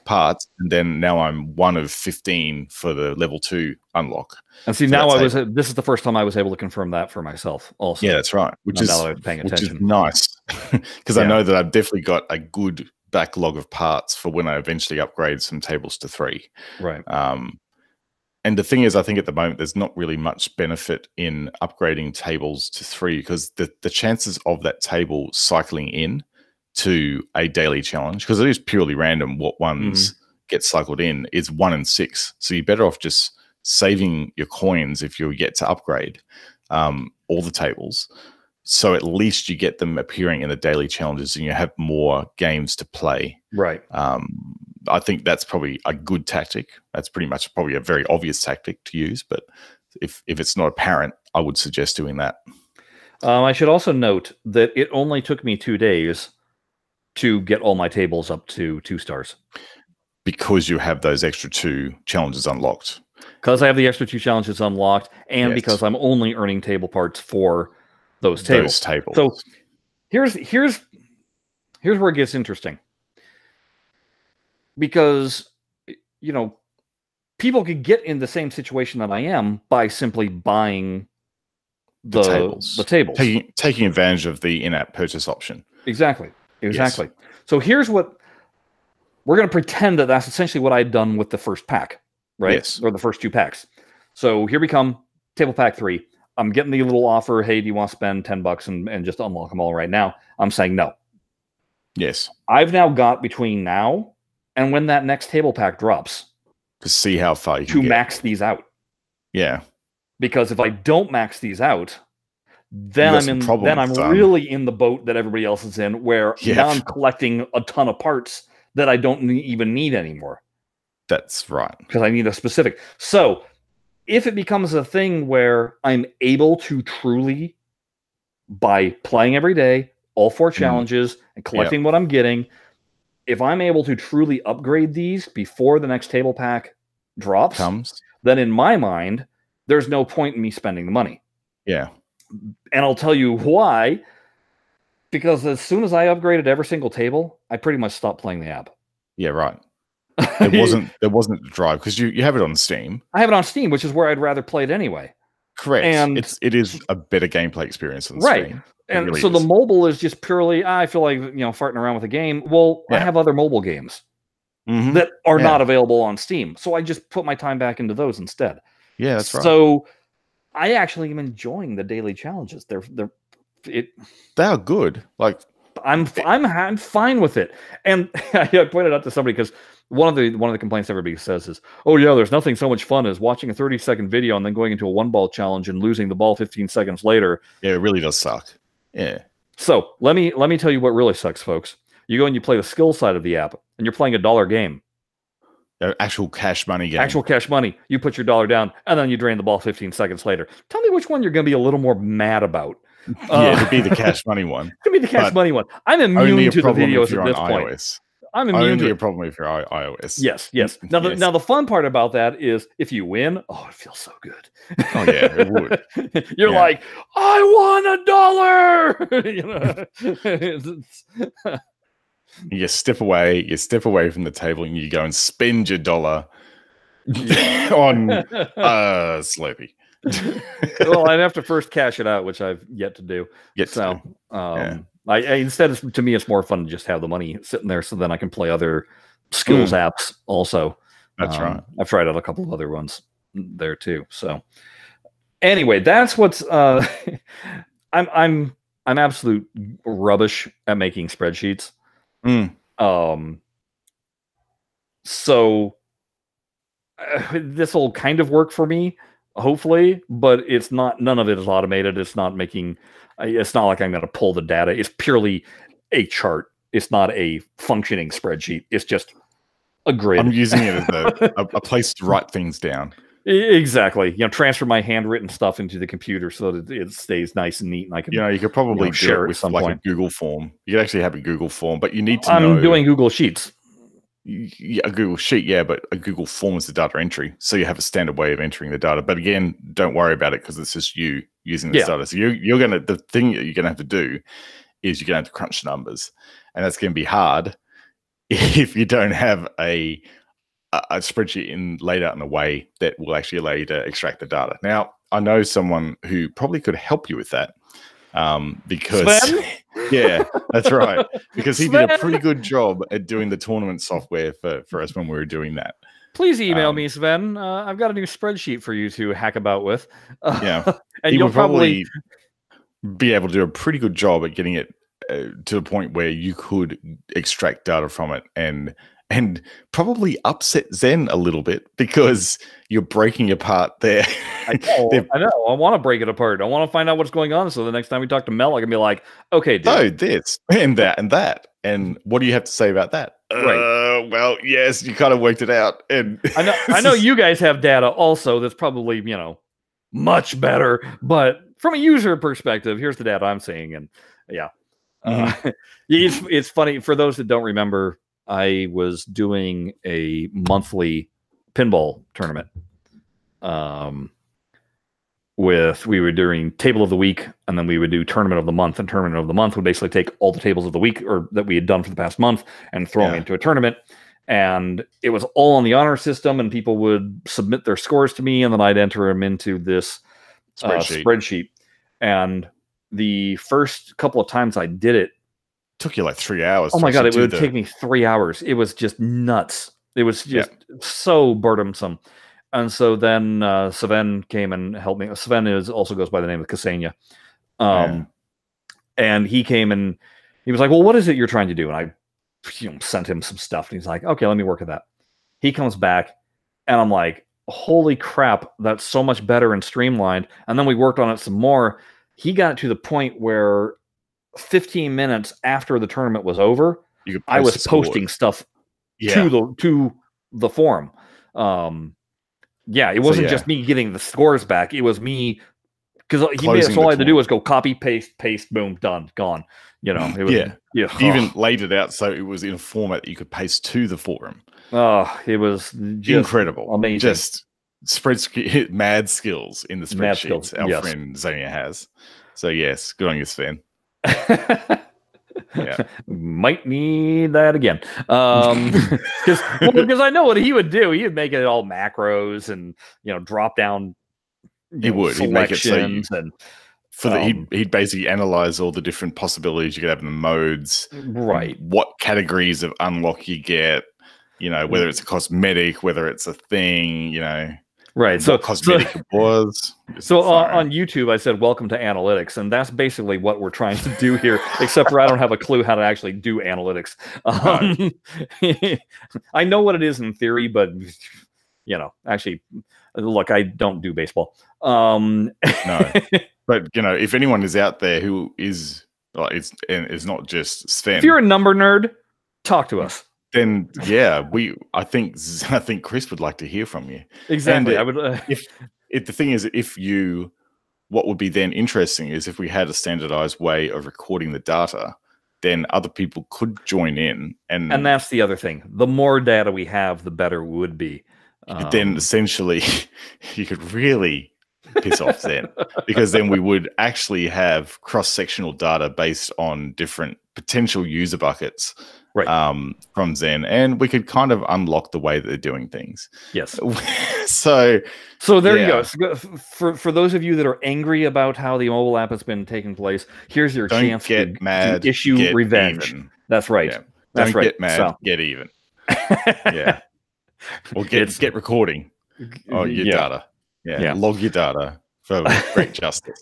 parts, and then now I'm 1 of 15 for the level 2 unlock. And see, now this is the first time I was able to confirm that for myself also. Yeah, that's right. Which is nice, because I know that I've definitely got a good backlog of parts for when I eventually upgrade some tables to 3. Right. And the thing is, I think at the moment there's not really much benefit in upgrading tables to 3, because the chances of that table cycling in to a daily challenge, because it is purely random what ones get cycled in, is 1 in 6. So you're better off just saving your coins if you get to upgrade all the tables. So at least you get them appearing in the daily challenges, and you have more games to play. Right. I think that's probably a good tactic. That's pretty much probably a very obvious tactic to use. But if it's not apparent, I would suggest doing that. I should also note that it only took me 2 days to get all my tables up to 2 stars. Because you have those extra 2 challenges unlocked. Because I have the extra 2 challenges unlocked, and because I'm only earning table parts for those tables. So here's where it gets interesting. Because, you know, people could get in the same situation that I am by simply buying the tables. Taking advantage of the in-app purchase option. Exactly. Yes. So here's what we're going to pretend that that's essentially what I'd done with the first pack, right? Yes. Or the first 2 packs. So here we come, table pack 3. I'm getting the little offer, hey, do you want to spend $10 and just unlock them all right now? I'm saying no. Yes. I've now got between now and when that next table pack drops to see how far you can max these out. Yeah. Because if I don't max these out, then I'm really in the boat that everybody else is in, where now I'm collecting a ton of parts that I don't even need anymore. That's right. Because I need a specific. So if it becomes a thing where I'm able to truly, by playing every day, all 4 challenges, and collecting what I'm getting, if I'm able to truly upgrade these before the next table pack drops, then in my mind, there's no point in me spending the money. Yeah. And I'll tell you why. Because as soon as I upgraded every single table, I pretty much stopped playing the app. Yeah, right. There wasn't the drive, because you have it on Steam. I have it on Steam, which is where I'd rather play it anyway. Correct. And it is a better gameplay experience on Steam. And really so the mobile is just purely, I feel like, you know, farting around with a game. Well, I have other mobile games that are not available on Steam. So I just put my time back into those instead. Yeah, that's right. So I actually am enjoying the daily challenges. They are good. Like I'm fine with it. And I pointed out to somebody, because one of the complaints everybody says is, oh yeah, there's nothing so much fun as watching a 30-second video and then going into a 1-ball challenge and losing the ball 15 seconds later. Yeah, it really does suck. Yeah. So let me tell you what really sucks, folks. You go and you play the skill side of the app, and you're playing $1 game. Actual cash money game. Actual cash money. You put your dollar down, and then you drain the ball 15 seconds later. Tell me which one you're going to be a little more mad about. Yeah, it'd be the cash money one. It'd be the cash money one. I'm immune to the videos at this point. iOS. I'm immune to a problem if you're iOS. Yes. Now, now the fun part about that is if you win, oh, it feels so good. Oh yeah, it would. You're like, I won $1. You step away from the table, and you go and spend your dollar on Slurpee. Well, I'd have to first cash it out, which I've yet to do. Instead, to me, it's more fun to just have the money sitting there, so then I can play other skills apps also. That's right. I've tried out a couple of other ones there too. So anyway, that's what's I'm absolute rubbish at making spreadsheets. So this will kind of work for me, hopefully, but it's not. None of it is automated. It's not making. It's not like I'm going to pull the data. It's purely a chart. It's not a functioning spreadsheet. It's just a grid. I'm using it as a place to write things down. Exactly. Transfer my handwritten stuff into the computer so that it stays nice and neat, and I can. You could probably share it with like a Google form. You could actually have a Google form, but you need to. I'm doing Google Sheets. Yeah, a Google Sheet, yeah, but a Google form is the data entry. So you have a standard way of entering the data. But again, don't worry about it because it's just you using this data. So the thing that you're gonna have to do is you're gonna have to crunch numbers, and that's gonna be hard if you don't have a spreadsheet laid out in a way that will actually allow you to extract the data. Now, I know someone who probably could help you with that. Because Sven? Yeah, that's right. Because he did a pretty good job at doing the tournament software for us when we were doing that. Please email me, Sven. I've got a new spreadsheet for you to hack about with. Yeah, and you'll probably be able to do a pretty good job at getting it to a point where you could extract data from it and probably upset Zen a little bit because you're breaking apart there. I know. I want to break it apart. I want to find out what's going on. So the next time we talk to Mel, I can be like, okay, dude. Oh, this and that and that. And what do you have to say about that? Right. Well, yes, you kind of worked it out. And I know you guys have data also that's probably, much better. But from a user perspective, here's the data I'm seeing. And yeah. It's funny. For those that don't remember, I was doing a monthly pinball tournament. We were doing table of the week, and then we would do tournament of the month. And tournament of the month would basically take all the tables of the week or that we had done for the past month and throw them into a tournament. And it was all on the honor system, and people would submit their scores to me, and then I'd enter them into this spreadsheet. And the first couple of times I did it, took you like 3 hours. Oh my God, it would take me 3 hours. It was just nuts. It was just so burdensome. And so then Sven came and helped me. Sven also goes by the name of Ksenia. And he came and he was like, well, what is it you're trying to do? And I sent him some stuff. And he's like, okay, let me work at that. He comes back and I'm like, holy crap, that's so much better and streamlined. And then we worked on it some more. He got to the point where 15 minutes after the tournament was over, I was posting stuff to the forum. It wasn't just me getting the scores back. It was me, because all I had to do was go copy, paste, boom, done, gone. It was, even laid it out so it was in a format that you could paste to the forum. Oh, it was just incredible, amazing. Just mad skills in the spreadsheets our friend Zania has. So yes, good on you, Sven. Might need that again, because I know what he would do. He would make it all macros and drop down. He'd make it so he'd basically analyze all the different possibilities you could have in the modes, right? What categories of unlock you get, whether it's a cosmetic, whether it's a thing, Right. So cosmetic it was. So on YouTube, I said, welcome to analytics. And that's basically what we're trying to do here, except for I don't have a clue how to actually do analytics. I know what it is in theory, but, actually, look, I don't do baseball. No. But, if anyone is out there who is not just Sven. If you're a number nerd, talk to us. then yeah, I think Chris would like to hear from you. Exactly. And I would. if the thing is, what would be then interesting is if we had a standardized way of recording the data, then other people could join in, and that's the other thing. The more data we have, the better it would be. Then essentially, you could really piss off Zen, because then we would actually have cross-sectional data based on different potential user buckets, right, from Zen, and we could kind of unlock the way that they're doing things. Yes. so there you go. So for those of you that are angry about how the mobile app has been taking place, here's your chance to issue revenge. Even. That's right. Yeah. That's Don't get mad. Get even. Yeah. Or get recording your data. Yeah. Log your data for great justice.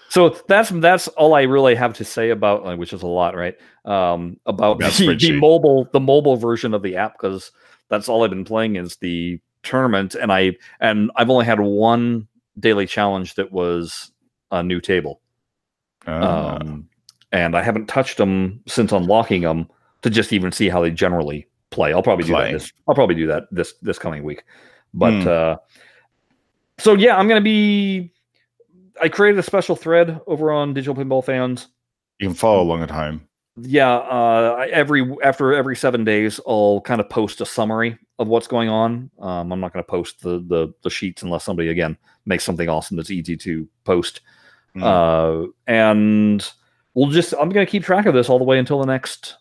So that's all I really have to say about, which is a lot, right? About the mobile version of the app, because that's all I've been playing is the tournament, and I've only had one daily challenge that was a new table, and I haven't touched them since unlocking them to just even see how they generally play. I'll probably do that this coming week, but so yeah, I'm gonna be. I created a special thread over on Digital Pinball Fans. You can follow along at home. Yeah, after every 7 days, I'll kind of post a summary of what's going on. I'm not going to post the sheets unless somebody again makes something awesome that's easy to post. And I'm going to keep track of this all the way until the next,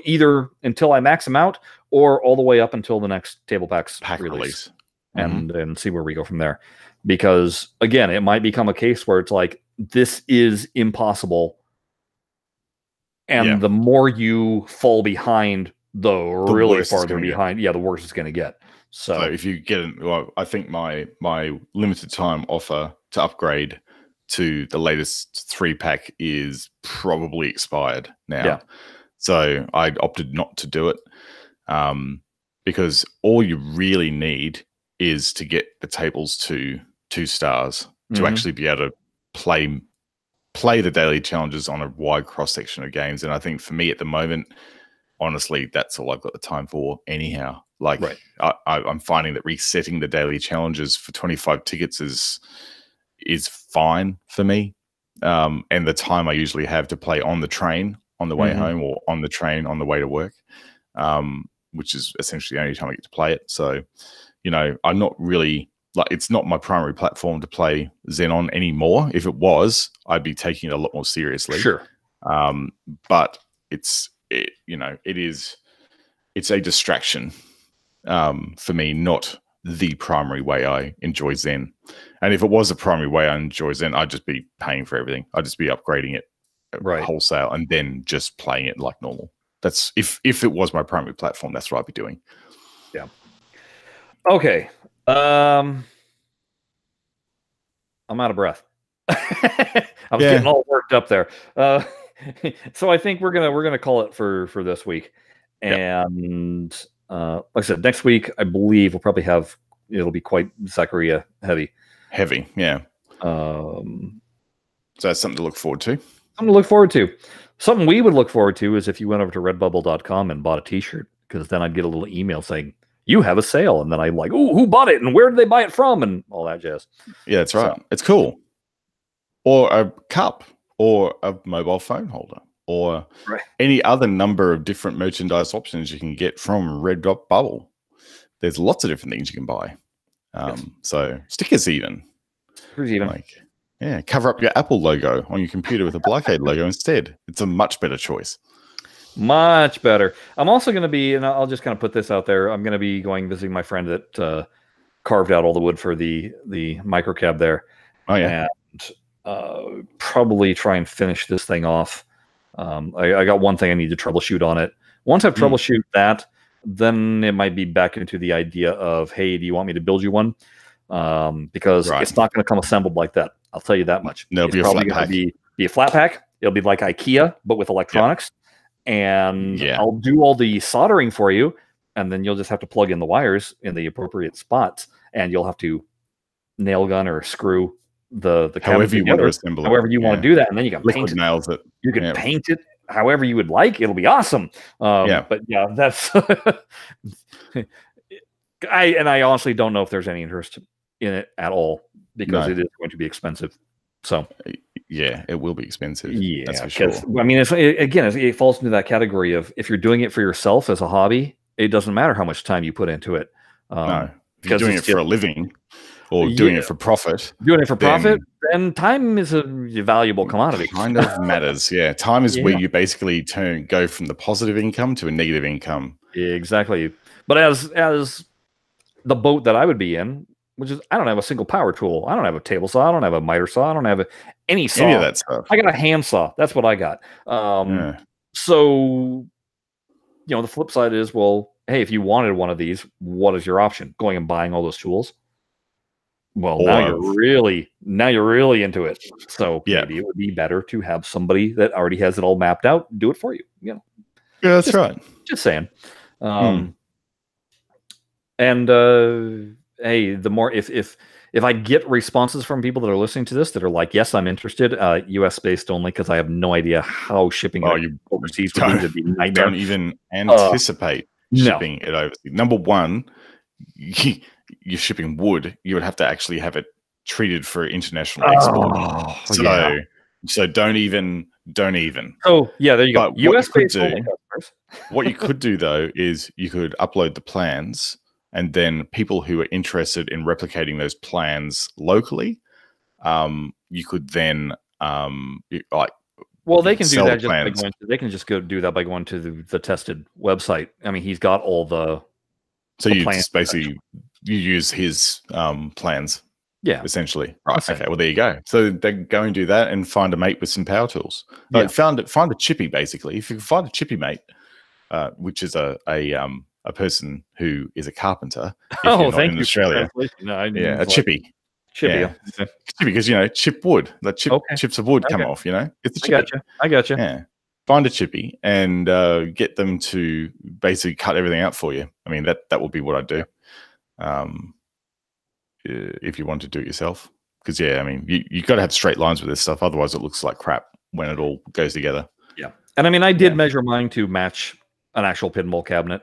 either until I max them out or all the way up until the next table pack release. And see where we go from there. Because again, it might become a case where it's like, this is impossible. And the more you fall behind, the really farther behind, the worse it's going to get. So if you get I think my limited time offer to upgrade to the latest 3-pack is probably expired now. Yeah. So I opted not to do it, because all you really need is to get the tables to 2 stars to actually be able to play the daily challenges on a wide cross section of games. And I think for me at the moment, honestly, that's all I've got the time for anyhow. Like I'm finding that resetting the daily challenges for 25 tickets is fine for me. And the time I usually have to play on the train on the way home, or on the train on the way to work, which is essentially the only time I get to play it. So, I'm not really, it's not my primary platform to play Zen on anymore. If it was, I'd be taking it a lot more seriously. Sure. But it's a distraction for me, not the primary way I enjoy Zen. And if it was the primary way I enjoy Zen, I'd just be paying for everything. I'd just be upgrading it wholesale and then just playing it like normal. That's if it was my primary platform, that's what I'd be doing. Yeah. Okay. I'm out of breath. I was getting all worked up there. So I think we're gonna call it for this week. And like I said, next week I believe we'll probably it'll be quite Zachariah heavy. Yeah. So that's something to look forward to. Something we would look forward to is if you went over to redbubble.com and bought a t-shirt, because then I'd get a little email saying you have a sale, and then I'm like, oh, who bought it and where did they buy it from and all that jazz. Yeah, that's right. So, it's cool. Or a cup, or a mobile phone holder, or any other number of different merchandise options you can get from Redbubble. There's lots of different things you can buy. So stickers even. Cover up your Apple logo on your computer with a BlahCade logo instead. It's a much better choice. Much better. I'm also going to be, and I'll just kind of put this out there, I'm going to be visiting my friend that carved out all the wood for the microcab there. Oh, yeah. And probably try and finish this thing off. I got one thing I need to troubleshoot on it. Once I've troubleshoot that, then it might be back into the idea of, hey, do you want me to build you one? Because it's not going to come assembled like that. I'll tell you that much. No, it'll probably going to be a flat pack. It'll be like IKEA, but with electronics. And I'll do all the soldering for you, and then you'll just have to plug in the wires in the appropriate spots, and you'll have to nail gun or screw the however you want to assemble it. However you want to do that, and then you can paint it. Nails it. You can paint it however you would like. It'll be awesome. Yeah. But yeah, that's I honestly don't know if there's any interest in it at all because it is going to be expensive. So yeah, it will be expensive. Yeah, that's for sure. I mean, it falls into that category of if you're doing it for yourself as a hobby, it doesn't matter how much time you put into it. No, if you're doing it for a living or doing it for profit, then time is a valuable commodity. Kind of matters. Yeah, time is where you basically go from the positive income to a negative income. Exactly. But as the boat that I would be in, which is I don't have a single power tool. I don't have a table saw. I don't have a miter saw. I don't have any saw. Any of that stuff. I got a hand saw. That's what I got. So, the flip side is, well, hey, if you wanted one of these, what is your option? Going and buying all those tools? Well, now you're really into it. So maybe it would be better to have somebody that already has it all mapped out do it for you. Yeah, that's right. Just saying. And hey, the more if I get responses from people that are listening to this that are like, yes, I'm interested, US based only, because I have no idea how shipping overseas would be a nightmare. Don't even anticipate shipping it overseas. Number one, you're shipping wood. You would have to actually have it treated for international export. So don't even. Oh yeah, there you go. US based only customers. What you could do though is you could upload the plans. And then people who are interested in replicating those plans locally, you could then they can do that they can just go do that by going to the tested website. I mean, he's got all the. So you just basically use his plans. Yeah, essentially. Right. Okay. Well, there you go. So they go and do that and find a mate with some power tools. Find a chippy chippy If you can find a chippy mate, which is a person who is a carpenter. Thank you. Australia. A chippy. Chippy. Chippy, because chip wood. The chips of wood come off. It's a chippy. I gotcha. Yeah. Find a chippy and get them to basically cut everything out for you. I mean, that would be what I'd do. If you want to do it yourself, because I mean, you got to have straight lines with this stuff. Otherwise, it looks like crap when it all goes together. Yeah. And I mean, I did measure mine to match an actual pinball cabinet.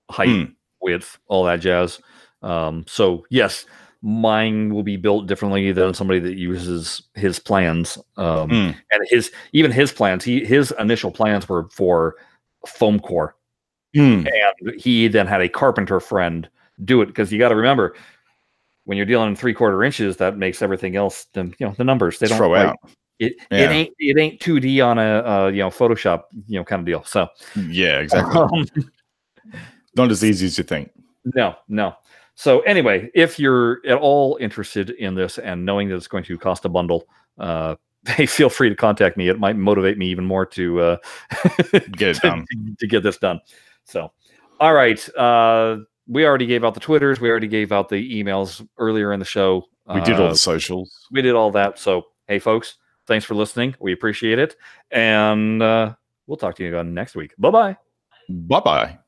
Height, width, all that jazz. So yes, mine will be built differently than somebody that uses his plans. And his plans, his initial plans were for foam core, and he then had a carpenter friend do it, because you got to remember, when you're dealing in 3/4 inches, that makes everything else. The numbers they don't throw out. It ain't 2D on a Photoshop kind of deal. So yeah, exactly. Not as easy as you think. No. So anyway, if you're at all interested in this and knowing that it's going to cost a bundle, hey, feel free to contact me. It might motivate me even more to get it done. to get this done. So, all right. We already gave out the Twitters. We already gave out the emails earlier in the show. We did all the socials. We did all that. So, hey, folks, thanks for listening. We appreciate it. And we'll talk to you again next week. Bye-bye. Bye-bye.